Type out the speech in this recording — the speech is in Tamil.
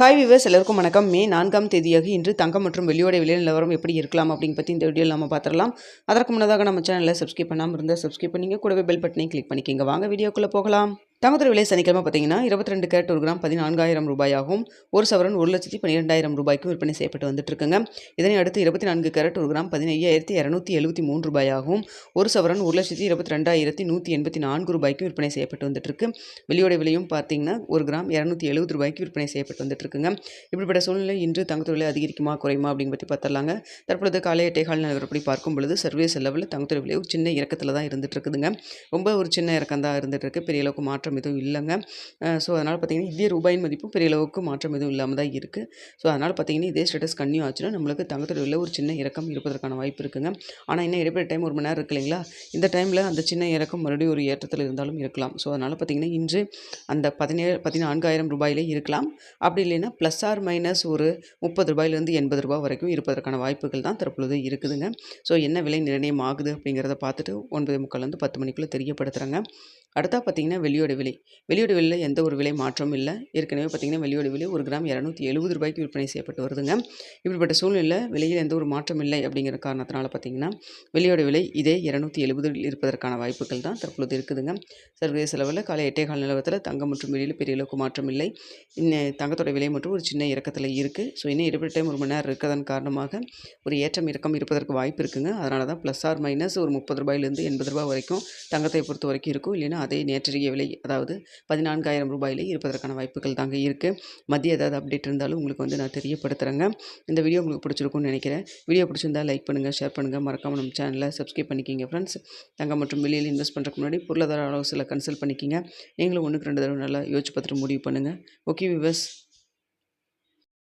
ஹாய் விவர்ஸ், எல்லாருக்கும் வணக்கம். மே 4ஆம் தேதியாக இன்று தங்கம் மற்றும் வெள்ளியோட விலை நிலவரம் எப்படி இருக்கலாம் அப்படிங்க பற்றி இந்த வீடியோவில் நம்ம பார்த்துடலாம். அதற்கு முன்னதாக நம்ம சேனலில் சப்ஸ்கிரைப் பண்ணாமல் இருந்தால் சப்ஸ்கிரைப் பண்ணிங்க, கூடவே பெல் பட்டனையும் கிளிக் பண்ணிக்கோங்க. வாங்க வீடியோக்குள்ளே போகலாம். தங்கத்தோட விலை சனிக்கிழமை பார்த்தீங்கன்னா 22 கேரட் 1 கிராம் 14,000 ரூபாயாகவும், ஒரு சவரன் 1,12,000 ரூபாய்க்கும் விற்பனை செய்யப்பட்டு வந்துட்டு இருக்குங்க. இதனை அடுத்து 24 கேரட் 1 கிராம் 15,273 ரூபாயாகவும், ஒரு சவரன் 1,22,184 ரூபாய்க்கும் விற்பனை செய்யப்பட்டு வந்துட்டு இருக்கு. வெள்ளியோட விலையும் பார்த்தீங்கன்னா 1 கிராம் 270 ரூபாய்க்கு விற்பனை செய்யப்பட்டு வந்துட்டு இருக்குங்க. இப்படிப்பட்ட சூழ்நிலை இன்று தங்கத்தோட விலை அதிகரிக்குமா குறையுமா அப்படிங்க பற்றி பார்த்துடலாங்க. தற்பொழுது காலை 8:15 நிலவரப்படி பார்க்கும் பொழுது சர்வீஸ் லெவலில் தங்கத்தோட விலை ஒரு சின்ன இறக்கத்தில் தான் இருந்துட்டு இருக்குதுங்க. ரொம்ப ஒரு சின்ன இறக்கம் தான் இருந்துட்டு இருக்கு. பெரிய அளவுக்கு மாற்றம் எதுவும் இல்லைங்க. ஸோ அதனால் பார்த்தீங்கன்னா இந்திய ரூபாயின் மதிப்பும் பெரிய அளவுக்கு மாற்றம் எதுவும் இல்லாமல் தான் இருக்குது. ஸோ அதனால் பார்த்தீங்கன்னா இதே ஸ்டேட்டஸ் கன்னியூ ஆச்சுன்னா நம்மளுக்கு தங்கத்தோட விலை ஒரு சின்ன இறக்கம் இருப்பதற்கான வாய்ப்பு இருக்குங்க. ஆனால் இன்னும் இடைப்பட்ட டைம் 1 மணி நேரம் இருக்கு இல்லைங்களா, இந்த டைமில் அந்த சின்ன இறக்கம் மறுபடியும் ஒரு ஏற்றத்தில் இருந்தாலும் இருக்கலாம். ஸோ அதனால் பார்த்தீங்கன்னா இன்று அந்த 14,000 ரூபாயிலே இருக்கலாம். அப்படி இல்லைன்னா ப்ளஸ் ஆர் மைனஸ் ஒரு 30 ரூபாயிலேருந்து 80 ரூபாய் வரைக்கும் இருப்பதற்கான வாய்ப்புகள் தான் தற்பொழுது இருக்குதுங்க. ஸோ என்ன விலை நிர்ணயம் ஆகுது அப்படிங்கிறத பார்த்துட்டு 9:45 10 மணிக்குள்ளே தெரியப்படுத்துகிறாங்க. அடுத்தா பார்த்தீங்கன்னா வெள்ளியோட விலை. வெள்ளியோட விலையில் எந்த ஒரு விலை மாற்றமும் இல்லை. ஏற்கனவே பார்த்தீங்கன்னா வெள்ளியோட விலை 1 கிராம் 270 ரூபாய்க்கு விற்பனை செய்யப்பட்டு வருதுங்க. இப்படிப்பட்ட சூழ்நிலையில் விலையில் எந்த ஒரு மாற்றம் இல்லை அப்படிங்கிற காரணத்தினால பார்த்தீங்கன்னா வெள்ளியோட விலை இதே 270 இருப்பதற்கான வாய்ப்புகள் தான் தற்பொழுது இருக்குதுங்க. சர்வதேச அளவில் காலை 8:15 நிலவரத்தில் தங்கம் மற்றும் வெள்ளியில் பெரிய அளவுக்கு மாற்றம் இல்லை. தங்கத்தோட விலை மட்டும் ஒரு சின்ன இறக்கத்தில் இருக்குது. ஸோ இன்னும் இடைப்பட்ட டைம் 1 மணி நேரம் இருக்கிறதன் காரணமாக ஒரு ஏற்றம் இறக்கம் இருப்பதற்கு வாய்ப்பு இருக்குங்க. அதனால தான் ப்ளஸ் ஆர் மைனஸ் ஒரு 30 ரூபாயிலேருந்து 80 ரூபாய் வரைக்கும் தங்கத்தை பொறுத்த வரைக்கும் இருக்கும். இல்லைன்னா அதே நேற்றைய விலை அதாவது 14,000 ரூபாயிலே இருப்பதற்கான வாய்ப்புகள் தாங்க இருக்குது. மதிய ஏதாவது அப்டேட் இருந்தாலும் உங்களுக்கு நான் தெரியப்படுத்துகிறேங்க. இந்த வீடியோ உங்களுக்கு பிடிச்சிருக்கும்னு நினைக்கிறேன். வீடியோ பிடிச்சிருந்தா லைக் பண்ணுங்கள், ஷேர் பண்ணுங்கள், மறக்காமல் நம்ம சேனலை சப்ஸ்கிரைப் பண்ணிக்கிங்க ஃப்ரெண்ட்ஸ். தங்கம் மற்றும் வெளியில் இன்வெஸ்ட் பண்ணுறதுக்கு முன்னாடி பொருளாதார ஆலோசனை கன்சல்ட் பண்ணிக்கிங்க. நீங்களும் 1க்கு 2 தடவை நல்லா யோசிச்சு பார்த்துட்டு முடிவு பண்ணுங்கள். Okay viewers.